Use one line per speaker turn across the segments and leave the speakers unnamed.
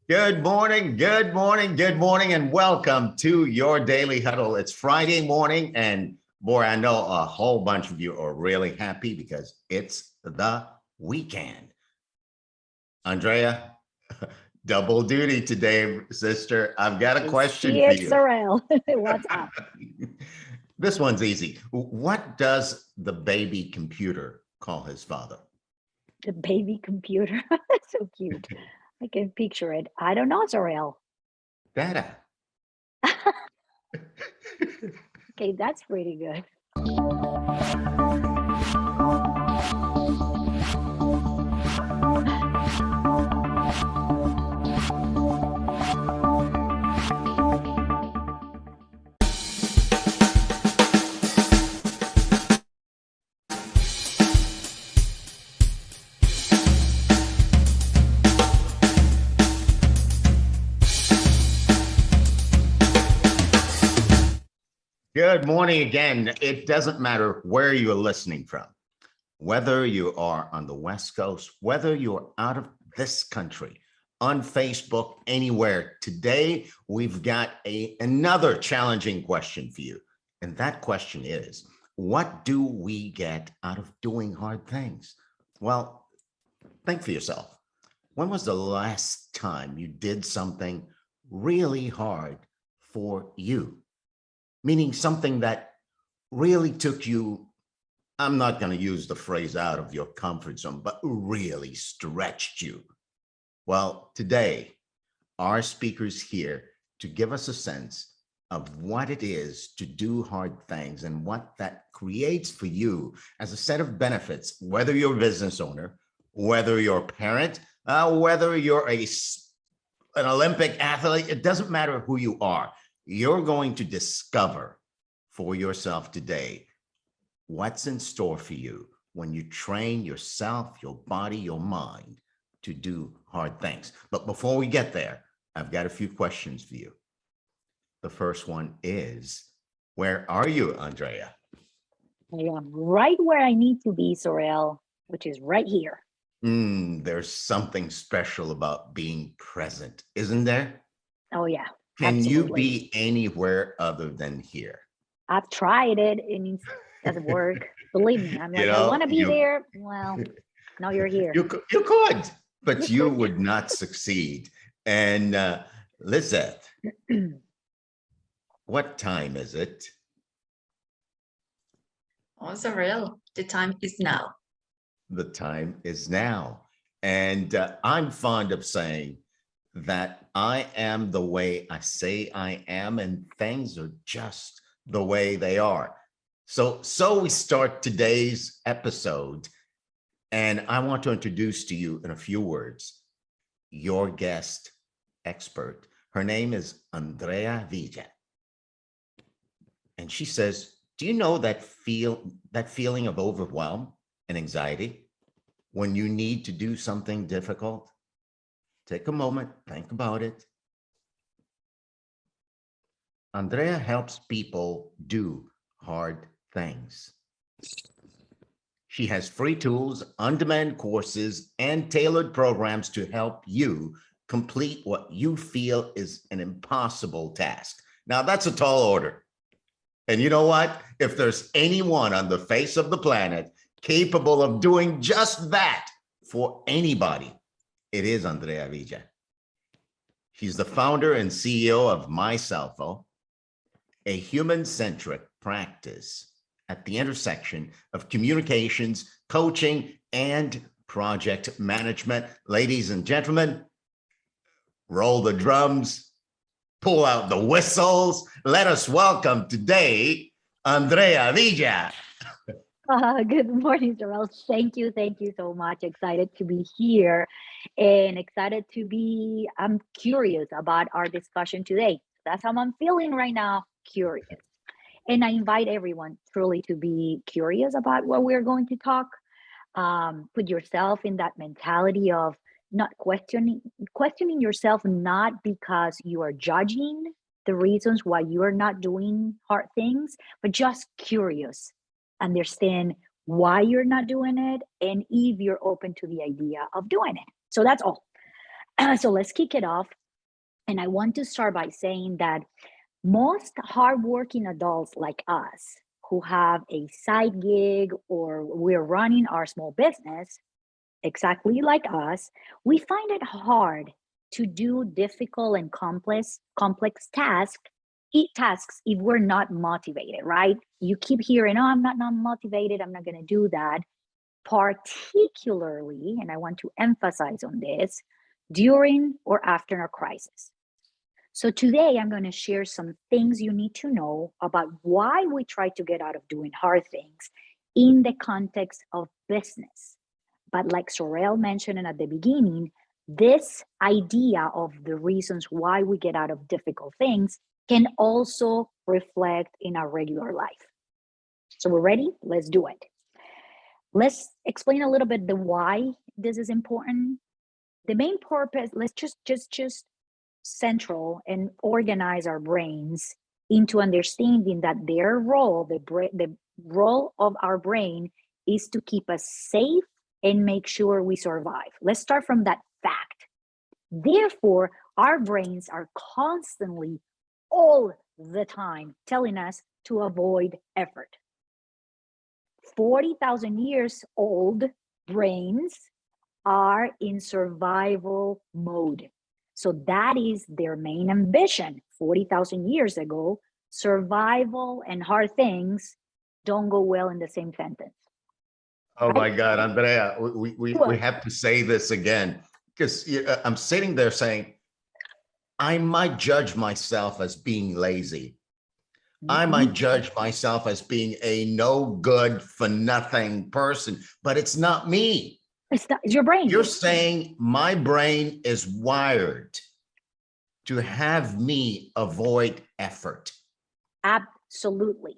Good morning, good morning, good morning, and welcome to your daily huddle. It's Friday morning, and boy, I know a whole bunch of you are really happy because it's the weekend. Andrea, double duty today, sister. I've got a
I
question
see
for
it,
you.
Sorrel. What's up?
This one's easy. What does the baby computer call his father?
The baby computer. That's so cute. I can picture it. I don't know, Sorrel.
Dada.
Okay, that's pretty good.
Good morning again. It doesn't matter where you're listening from, whether you are on the West Coast, whether you're out of this country, on Facebook, anywhere. Today, we've got another challenging question for you. And that question is, what do we get out of doing hard things? Well, think for yourself. When was the last time you did something really hard for you? Meaning something that really took you, I'm not going to use the phrase out of your comfort zone, but really stretched you. Well, today, our speaker's here to give us a sense of what it is to do hard things and what that creates for you as a set of benefits, whether you're a business owner, whether you're a parent, whether you're an Olympic athlete, it doesn't matter who you are. You're going to discover for yourself today what's in store for you when you train yourself, your body, your mind to do hard things. But before we get there, I've got a few questions for you. The first one is, where are you, Andrea?
I am right where I need to be, Sorrel, which is right here.
There's something special about being present, isn't there?
Oh, yeah,
Can you
absolutely.
be anywhere other than here?
I've tried it and it doesn't work. Believe me, I'm
You
like, I want
know,
to be there. Well, now you're here.
you could, but
You
you
could.
would not succeed. And Lizette, what time is it?
Also real. The time is now.
The time is now. And I'm fond of saying that I am the way I say I am, and things are just the way they are. So we start today's episode, and I want to introduce to you in a few words your guest expert. Her name is Andrea Villa. And she says, do you know that feeling of overwhelm and anxiety when you need to do something difficult? Take a moment, think about it. Andrea helps people do hard things. She has free tools, on-demand courses, and tailored programs to help you complete what you feel is an impossible task. Now, that's a tall order. And you know what? If there's anyone on the face of the planet capable of doing just that for anybody, it is Andrea Villa. She's the founder and CEO of Myselfo, a human-centric practice at the intersection of communications, coaching, and project management. Ladies and gentlemen, roll the drums, pull out the whistles. Let us welcome today, Andrea Villa.
Good morning, Sorrel. Thank you so much. Excited to be here and excited to be, I'm curious about our discussion today. That's how I'm feeling right now, curious. And I invite everyone truly to be curious about what we're going to talk. Put yourself in that mentality of not questioning yourself, not because you are judging the reasons why you are not doing hard things, but just curious, understand why you're not doing it, and if you're open to the idea of doing it. So that's all. So let's kick it off. And I want to start by saying that most hardworking adults like us who have a side gig or we're running our small business, exactly like us, we find it hard to do difficult and complex tasks if we're not motivated, right? You keep hearing, oh, I'm not motivated, I'm not going to do that. Particularly, and I want to emphasize on this, during or after a crisis. So today I'm going to share some things you need to know about why we try to get out of doing hard things in the context of business. But like Sorel mentioned at the beginning, this idea of the reasons why we get out of difficult things can also reflect in our regular life. So we're ready? Let's do it. Let's explain a little bit the why this is important. The main purpose, let's just central and organize our brains into understanding that their role, the role of our brain is to keep us safe and make sure we survive. Let's start from that fact. Therefore, our brains are constantly, all the time, telling us to avoid effort. 40,000 years old brains are in survival mode. So that is their main ambition. 40,000 years ago, survival and hard things don't go well in the same sentence.
Oh my
Right?
God, Andrea, we have to say this again, because I'm sitting there saying, I might judge myself as being lazy. I might judge myself as being a no good for nothing person, but it's not me.
It's your brain.
You're saying my brain is wired to have me avoid effort.
Absolutely.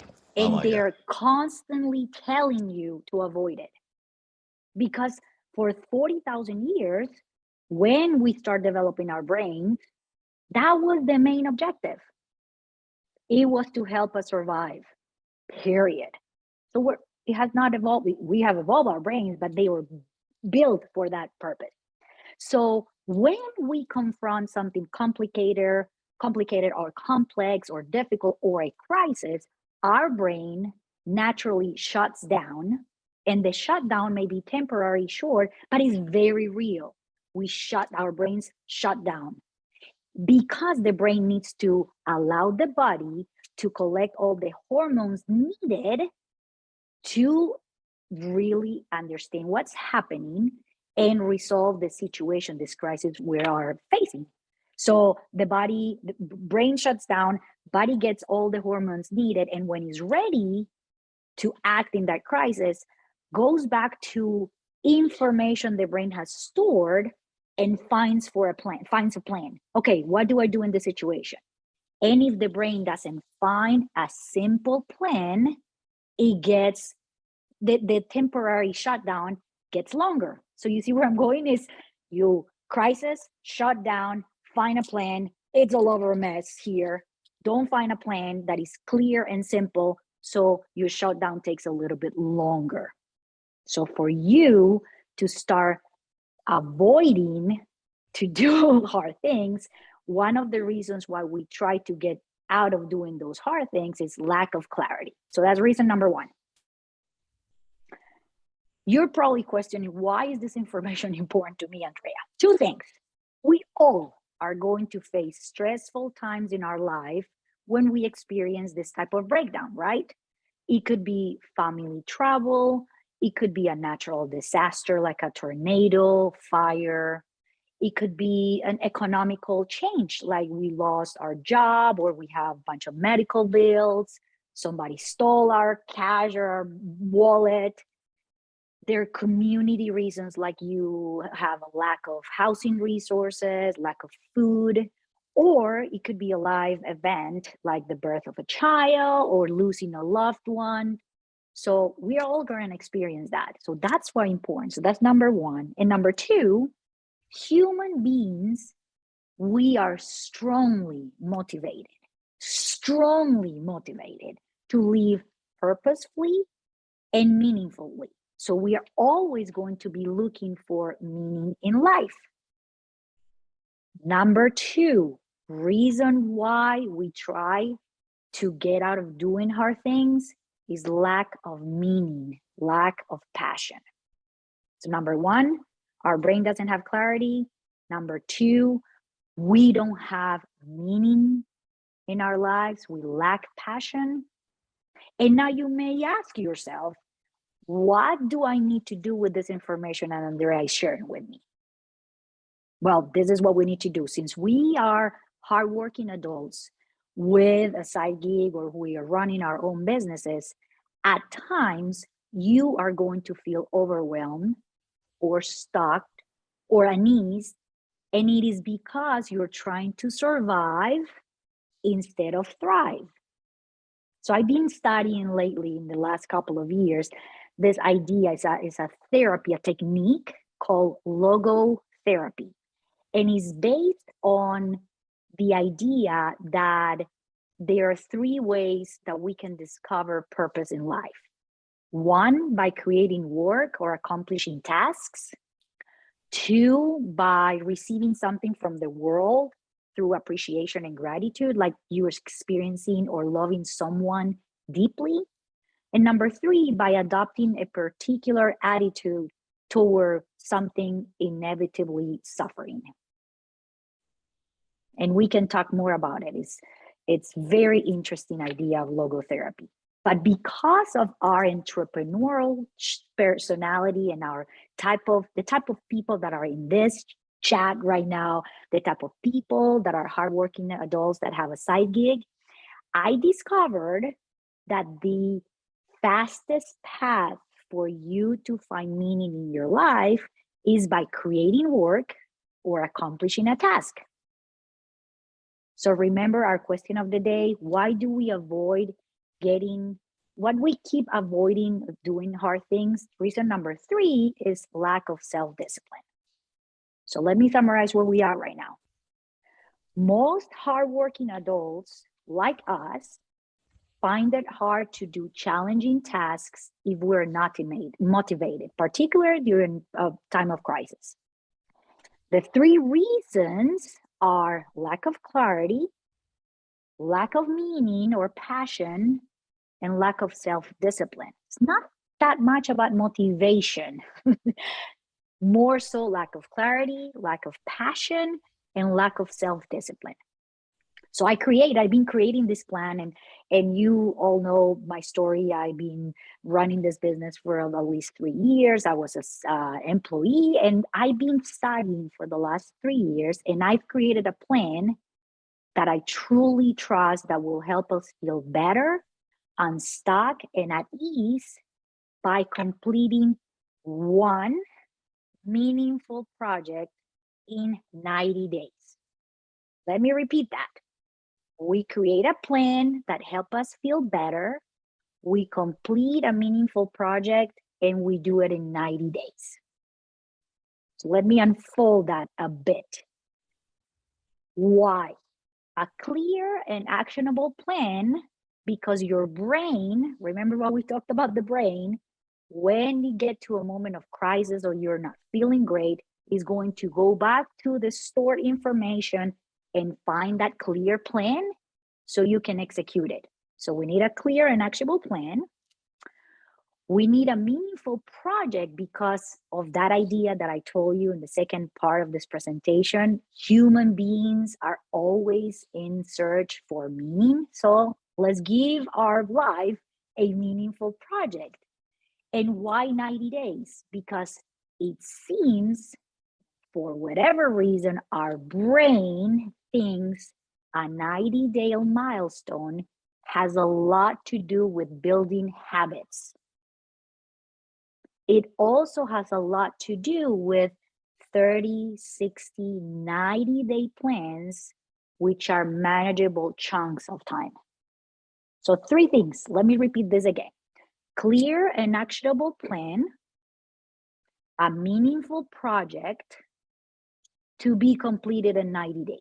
Oh
And they're constantly telling you to avoid it. Because for 40,000 years, when we start developing our brains, that was the main objective. It was to help us survive, period. So it has not evolved. We have evolved our brains, but they were built for that purpose. So when we confront something complicated or complex or difficult or a crisis, our brain naturally shuts down. And the shutdown may be temporary, short, but it's very real. Our brains shut down because the brain needs to allow the body to collect all the hormones needed to really understand what's happening and resolve the situation, this crisis we are facing. So the brain shuts down, body gets all the hormones needed, and when it's ready to act in that crisis, goes back to information the brain has stored and finds a plan. Okay, what do I do in this situation? And if the brain doesn't find a simple plan, it gets the temporary shutdown gets longer. So you see where I'm going is you crisis, shut down, find a plan. It's all over a mess here. Don't find a plan that is clear and simple. So your shutdown takes a little bit longer. So for you to start avoiding to do hard things, one of the reasons why we try to get out of doing those hard things is lack of clarity. So that's reason number one. You're probably questioning, why is this information important to me, Andrea? Two things. We all are going to face stressful times in our life when we experience this type of breakdown, right? It could be family trouble. It could be a natural disaster like a tornado, fire. It could be an economical change, like we lost our job or we have a bunch of medical bills. Somebody stole our cash or our wallet. There are community reasons, like you have a lack of housing resources, lack of food, or it could be a live event like the birth of a child or losing a loved one. So we are all going to experience that. So that's why important. So that's number one. And number two, human beings, we are strongly motivated to live purposefully and meaningfully. So we are always going to be looking for meaning in life. Number two, reason why we try to get out of doing hard things is lack of meaning, lack of passion. So number one, our brain doesn't have clarity. Number two, we don't have meaning in our lives. We lack passion. And now you may ask yourself, what do I need to do with this information that Andrea is sharing with me? Well, this is what we need to do. Since we are hardworking adults with a side gig or we are running our own businesses, at times you are going to feel overwhelmed or stuck or uneasy. And it is because you're trying to survive instead of thrive. So I've been studying lately in the last couple of years, this idea is a therapy, a technique called logotherapy. And is based on the idea that there are three ways that we can discover purpose in life. One, by creating work or accomplishing tasks. Two, by receiving something from the world through appreciation and gratitude, like you're experiencing or loving someone deeply. And number three, by adopting a particular attitude toward something inevitably suffering. And we can talk more about it. It's very interesting idea of logotherapy. But because of our entrepreneurial personality and the type of people that are in this chat right now, the type of people that are hardworking adults that have a side gig, I discovered that the fastest path for you to find meaning in your life is by creating work or accomplishing a task. So remember our question of the day, why do we keep avoiding doing hard things? Reason number three is lack of self-discipline. So let me summarize where we are right now. Most hardworking adults like us find it hard to do challenging tasks if we're not motivated, particularly during a time of crisis. The three reasons are lack of clarity, lack of meaning or passion, and lack of self-discipline. It's not that much about motivation, more so lack of clarity, lack of passion, and lack of self-discipline. So I've been creating this plan, and you all know my story. I've been running this business for at least 3 years. I was an employee, and I've been studying for the last 3 years, and I've created a plan that I truly trust that will help us feel better, unstuck, and at ease by completing one meaningful project in 90 days. Let me repeat that. We create a plan that helps us feel better. We complete a meaningful project and we do it in 90 days. So let me unfold that a bit. Why? A clear and actionable plan, because your brain, remember what we talked about the brain, when you get to a moment of crisis or you're not feeling great, is going to go back to the stored information and find that clear plan so you can execute it. So we need a clear and actionable plan. We need a meaningful project because of that idea that I told you in the second part of this presentation. Human beings are always in search for meaning. So let's give our life a meaningful project. And why 90 days? Because it seems, for whatever reason, our brain thinks a 90-day milestone has a lot to do with building habits. It also has a lot to do with 30, 60, 90-day plans, which are manageable chunks of time. So 3 things. Let me repeat this again. Clear and actionable plan, a meaningful project to be completed in 90 days.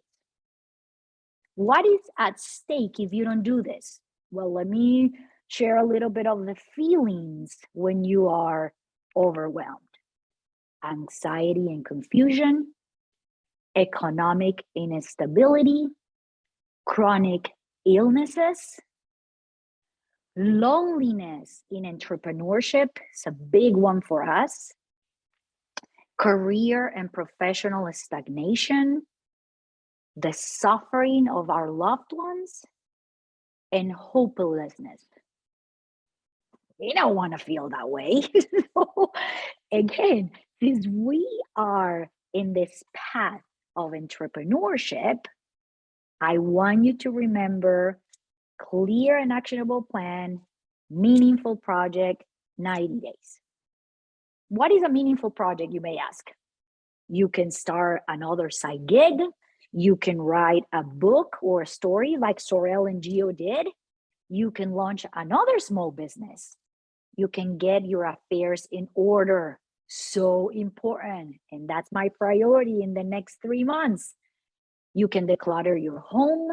What is at stake if you don't do this? Well, let me share a little bit of the feelings when you are overwhelmed. Anxiety and confusion, economic instability, chronic illnesses, loneliness in entrepreneurship is a big one for us, career and professional stagnation, the suffering of our loved ones, and hopelessness. We don't want to feel that way. So, again, since we are in this path of entrepreneurship, I want you to remember clear and actionable plan, meaningful project, 90 days. What is a meaningful project, you may ask? You can start another side gig. You can write a book or a story like Sorel and Gio did. You can launch another small business. You can get your affairs in order. So important. And that's my priority in the next 3 months. You can declutter your home.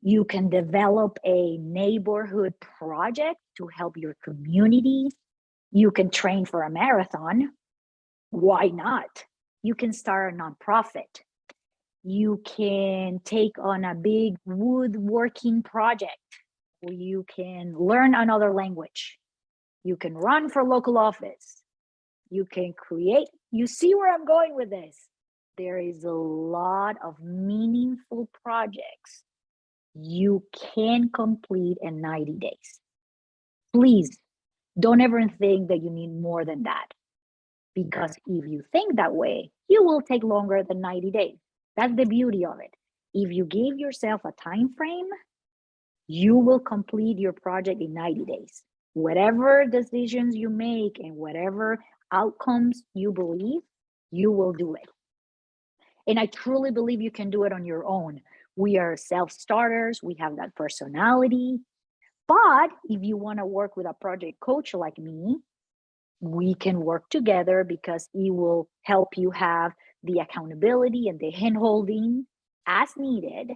You can develop a neighborhood project to help your community. You can train for a marathon. Why not? You can start a nonprofit. You can take on a big woodworking project. You can learn another language. You can run for local office. You can create. You see where I'm going with this. There is a lot of meaningful projects you can complete in 90 days. Please don't ever think that you need more than that. Because if you think that way, you will take longer than 90 days. That's the beauty of it. If you give yourself a time frame, you will complete your project in 90 days. Whatever decisions you make and whatever outcomes you believe, you will do it. And I truly believe you can do it on your own. We are self-starters, we have that personality. But if you want to work with a project coach like me, we can work together because it will help you have the accountability and the hand-holding as needed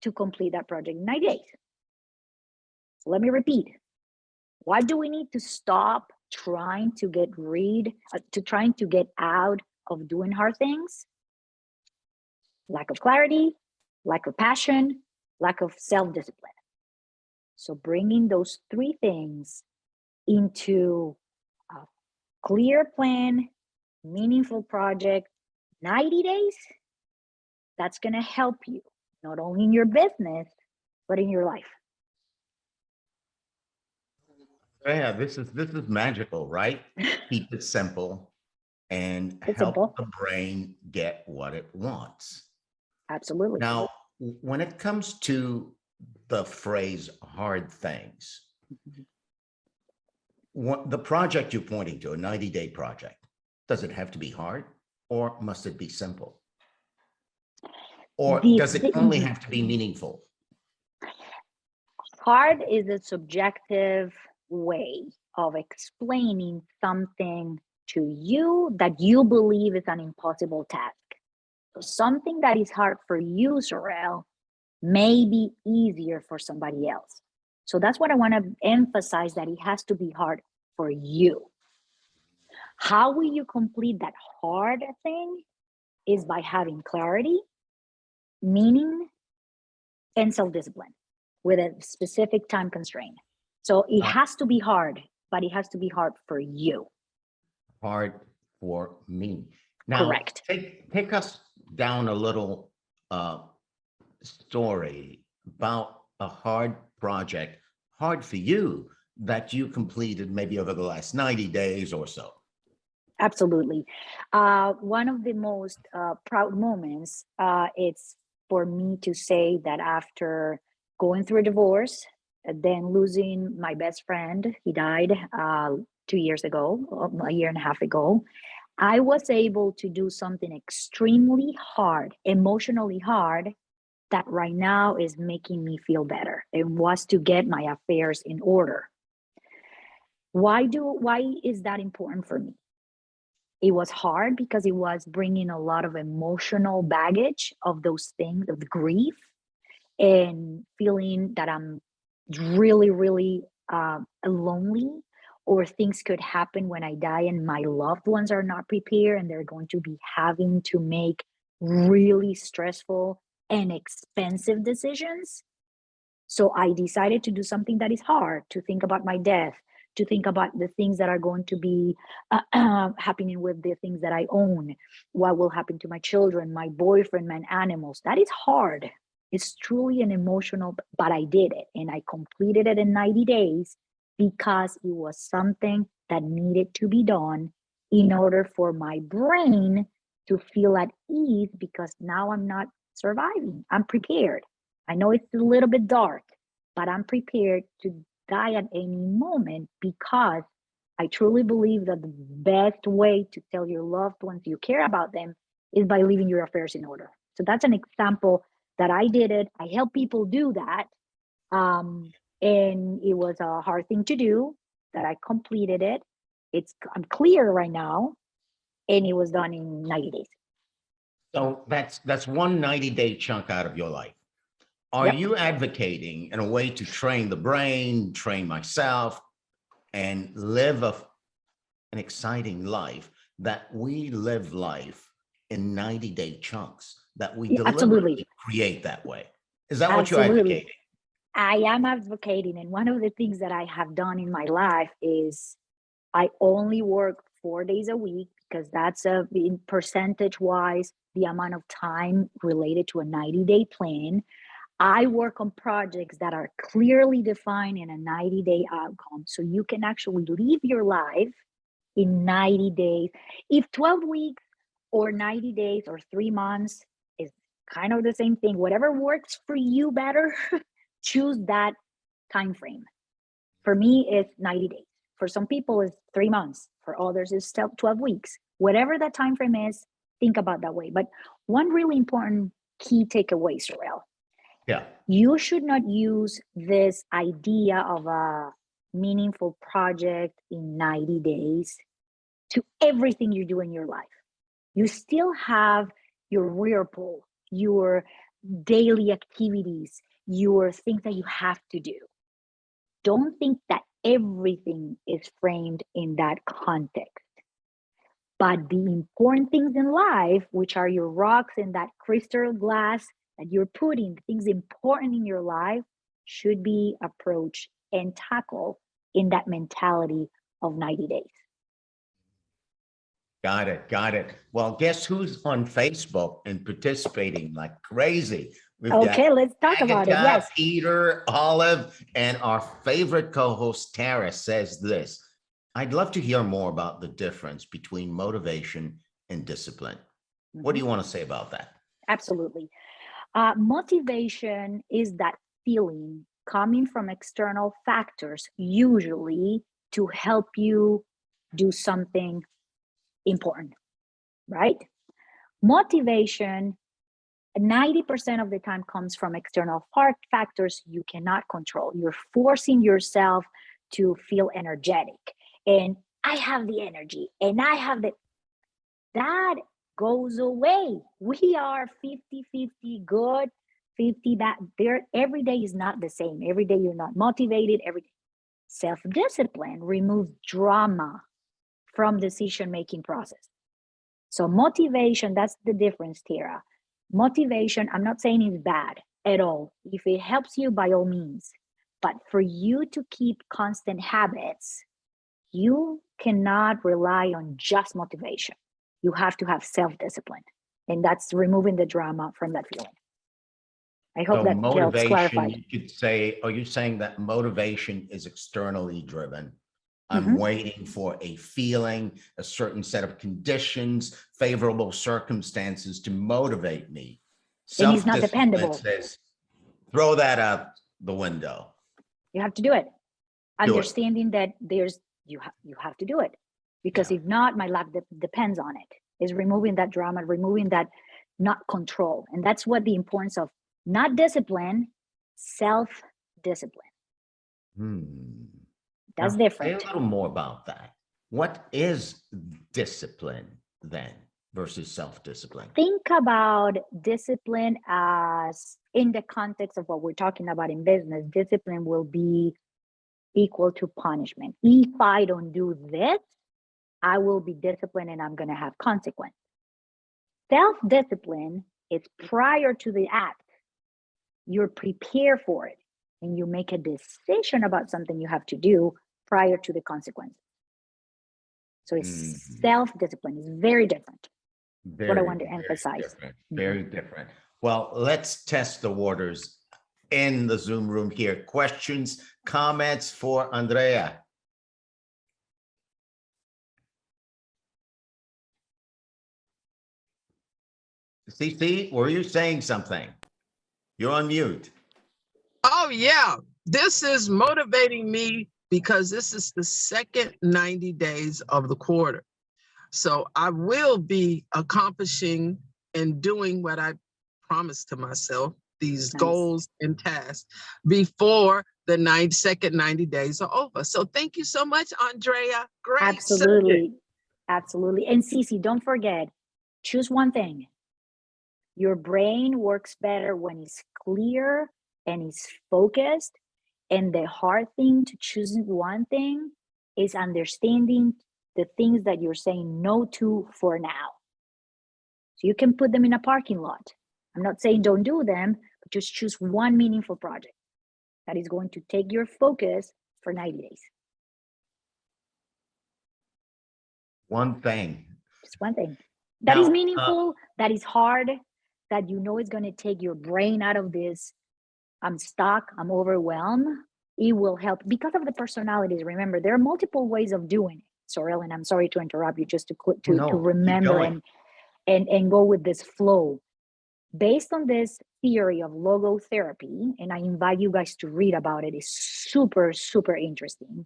to complete that project in 90 days. So let me repeat. Why do we need to stop trying to get out of doing hard things? Lack of clarity, lack of passion, lack of self-discipline. So bringing those 3 things into a clear plan, meaningful project, 90 days, that's going to help you not only in your business, but in your life.
Yeah, this is magical, right? Keep it simple and
It's
help
simple.
the brain get what it wants.
Absolutely.
Now, when it comes to the phrase hard things, what the project you're pointing to, a 90-day project, does it have to be hard or must it be simple? Or does it only have to be meaningful?
Hard is a subjective way of explaining something to you that you believe is an impossible task. So something that is hard for you, Sorel, may be easier for somebody else. So that's what I want to emphasize, that it has to be hard for you. How will you complete that hard thing? Is by having clarity, meaning, and self-discipline with a specific time constraint. So it has to be hard, but it has to be hard for you.
Hard for me. Now,
correct.
Take us down a little story about a hard project, hard for you, that you completed maybe over the last 90 days or so.
Absolutely. One of the most proud moments, it's for me to say that after going through a divorce, then losing my best friend, he died 2 years ago, a year and a half ago, I was able to do something extremely hard, emotionally hard, that right now is making me feel better. It was to get my affairs in order. Why is that important for me? It was hard because it was bringing a lot of emotional baggage of those things, of the grief, and feeling that I'm really, really lonely, or things could happen when I die and my loved ones are not prepared and they're going to be having to make really stressful and expensive decisions. So I decided to do something that is hard, to think about my death, to think about the things that are going to be happening with the things that I own, what will happen to my children, my boyfriend, my animals. That is hard. It's truly an emotional, but I did it and I completed it in 90 days because it was something that needed to be done in order for my brain to feel at ease, because now I'm not surviving. I'm prepared. I know it's a little bit dark, but I'm prepared to die at any moment, because I truly believe that the best way to tell your loved ones you care about them is by leaving your affairs in order. So that's an example that I did it. I help people do that. And it was a hard thing to do, that I completed it. I'm clear right now, and it was done in 90 days.
So that's one 90-day chunk out of your life. Are
Yep.
you advocating in a way to train the brain, train myself, and live an exciting life, that we live life in 90-day chunks, that we
Absolutely.
deliberately create that way? Is that what you're
Absolutely.
advocating?
I am advocating, and one of the things that I have done in my life is I only work 4 days a week, because that's in percentage wise the amount of time related to a 90-day plan. I work on projects that are clearly defined in a 90-day outcome, so you can actually live your life in 90 days. If 12 weeks or 90 days or 3 months is kind of the same thing, whatever works for you better, choose that time frame. For me, it's 90 days. For some people, it's 3 months. For others, it's 12 weeks. Whatever that time frame is, think about that way. But one really important key takeaway, Sorel,
Yeah.
you should not use this idea of a meaningful project in 90 days to everything you do in your life. You still have your whirlpool, your daily activities, your things that you have to do. Don't think that everything is framed in that context. But the important things in life, which are your rocks in that crystal glass that you're putting, things important in your life, should be approached and tackled in that mentality of 90 days.
Got it. Got it. Well, guess who's on Facebook and participating like crazy? We've
Okay,
got
let's talk about it.
Agatha,
Yes.
Peter, Olive, and our favorite co-host, Tara, says this: I'd love to hear more about the difference between motivation and discipline. What do you want to say about that?
Absolutely. Motivation is that feeling coming from external factors, usually to help you do something important, right? Motivation, 90% of the time, comes from external factors you cannot control. You're forcing yourself to feel energetic. And I have the energy, and I have that goes away. We are 50-50 good, 50 bad. Every day is not the same. Every day you're not motivated. Every day. Self-discipline removes drama from decision-making process. So motivation, that's the difference, Tara. Motivation, I'm not saying it's bad at all. If it helps you, by all means. But for you to keep constant habits, you cannot rely on just motivation. You have to have self-discipline. And that's removing the drama from that feeling. I hope
So
that helps
motivation,
clarify.
you could say, are you saying that motivation is externally driven? I'm waiting for a feeling, a certain set of conditions, favorable circumstances to motivate me.
And it's not
Self-discipline
dependable.
says, throw that out the window.
You have to do it.
Do it.
Understanding that you have to do it, because if not, my life depends on it. Is removing that drama, removing that not control. And that's what the importance of not discipline, self-discipline. That's
Now,
different.
say a little more about that. What is discipline then versus self-discipline?
Think about discipline as, in the context of what we're talking about in business, discipline will be equal to punishment. If I don't do this, I will be disciplined and I'm going to have consequence. Self-discipline is prior to the act. You're prepared for it and you make a decision about something you have to do prior to the consequence. So it's self-discipline is very different. That's what I want to emphasize.
Very different. Well, let's test the waters in the Zoom room here. Questions, comments for Andrea? CC, were you saying something? You're on mute.
Oh, yeah. This is motivating me because this is the second 90 days of the quarter. So I will be accomplishing and doing what I promised to myself, these goals and tasks before the second 90 days are over. So thank you so much, Andrea. Great.
Absolutely.
Subject.
Absolutely. And Cece, don't forget, choose one thing. Your brain works better when it's clear and it's focused. And the hard thing to choose one thing is understanding the things that you're saying no to for now. So you can put them in a parking lot. I'm not saying don't do them, but just choose one meaningful project that is going to take your focus for 90 days.
One thing.
Just one thing. That is meaningful, that is hard, that you know is going to take your brain out of this, I'm stuck, I'm overwhelmed. It will help because of the personalities. Remember, there are multiple ways of doing it. Sorrel, and I'm sorry to interrupt you, just to remember and go with this flow. Based on this theory of logotherapy, and I invite you guys to read about it, it's super, super interesting.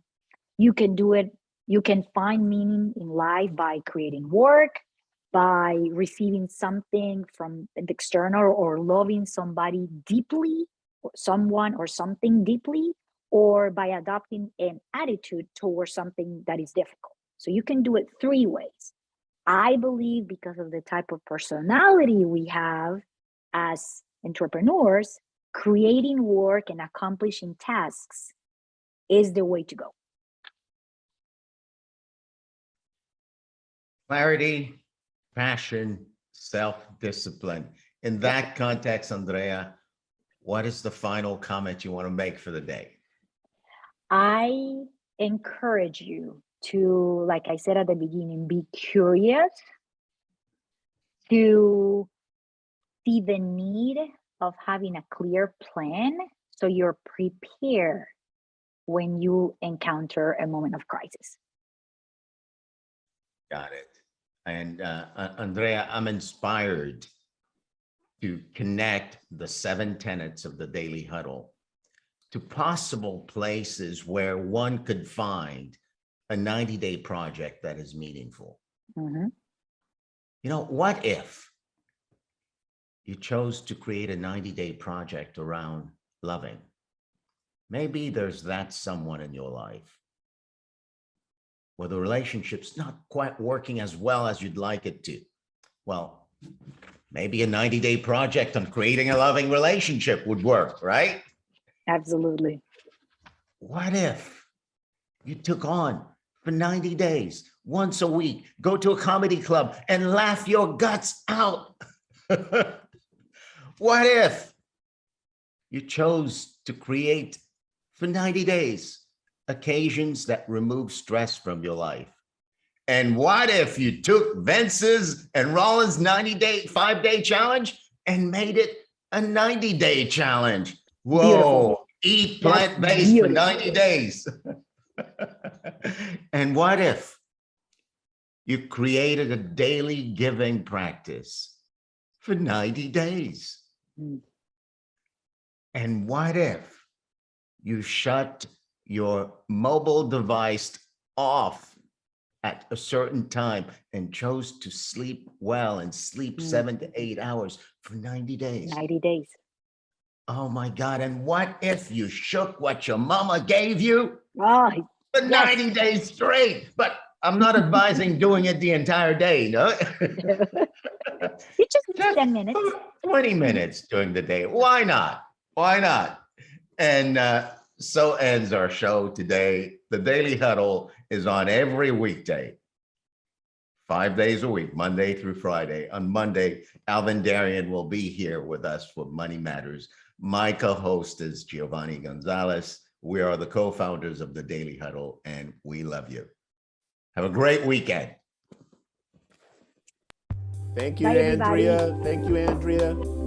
You can do it, you can find meaning in life by creating work, by receiving something from the external, or loving somebody deeply, or someone or something deeply, or by adopting an attitude towards something that is difficult. So you can do it three ways. I believe because of the type of personality we have as entrepreneurs, creating work and accomplishing tasks is the way to go.
Clarity, passion, self-discipline. In that context, Andrea, what is the final comment you want to make for the day? I
encourage you to, like I said at the beginning, be curious, to see the need of having a clear plan so you're prepared when you encounter a moment of crisis.
Got it. And Andrea, I'm inspired to connect the 7 tenets of the Daily Huddle to possible places where one could find a 90-day project that is meaningful. You know, what if you chose to create a 90-day project around loving? Maybe there's that someone in your life where the relationship's not quite working as well as you'd like it to. Well, maybe a 90-day project on creating a loving relationship would work, right?
Absolutely.
What if you took on for 90 days, once a week, go to a comedy club and laugh your guts out? What if you chose to create for 90 days occasions that remove stress from your life? And what if you took Vince's and Rollins 5-day challenge and made it a 90-day challenge? Whoa, beautiful. Eat plant-based for 90 days. And what if you created a daily giving practice for 90 days? And what if you shut your mobile device off at a certain time and chose to sleep well and sleep 7 to 8 hours for 90 days?
90 days.
Oh my God. And what if you shook what your mama gave you
for
90 days straight? But I'm not advising doing it the entire day, no?
You just 10 minutes.
20 minutes during the day. Why not? Why not? And so ends our show today. The Daily Huddle is on every weekday, 5 days a week, Monday through Friday. On Monday, Alvin Darian will be here with us for Money Matters. My co-host is Giovanni Gonzalez. We are the co-founders of the Daily Huddle, and we love you. Have a great weekend.
Thank you,
Bye, everybody.
Andrea. Thank you, Andrea.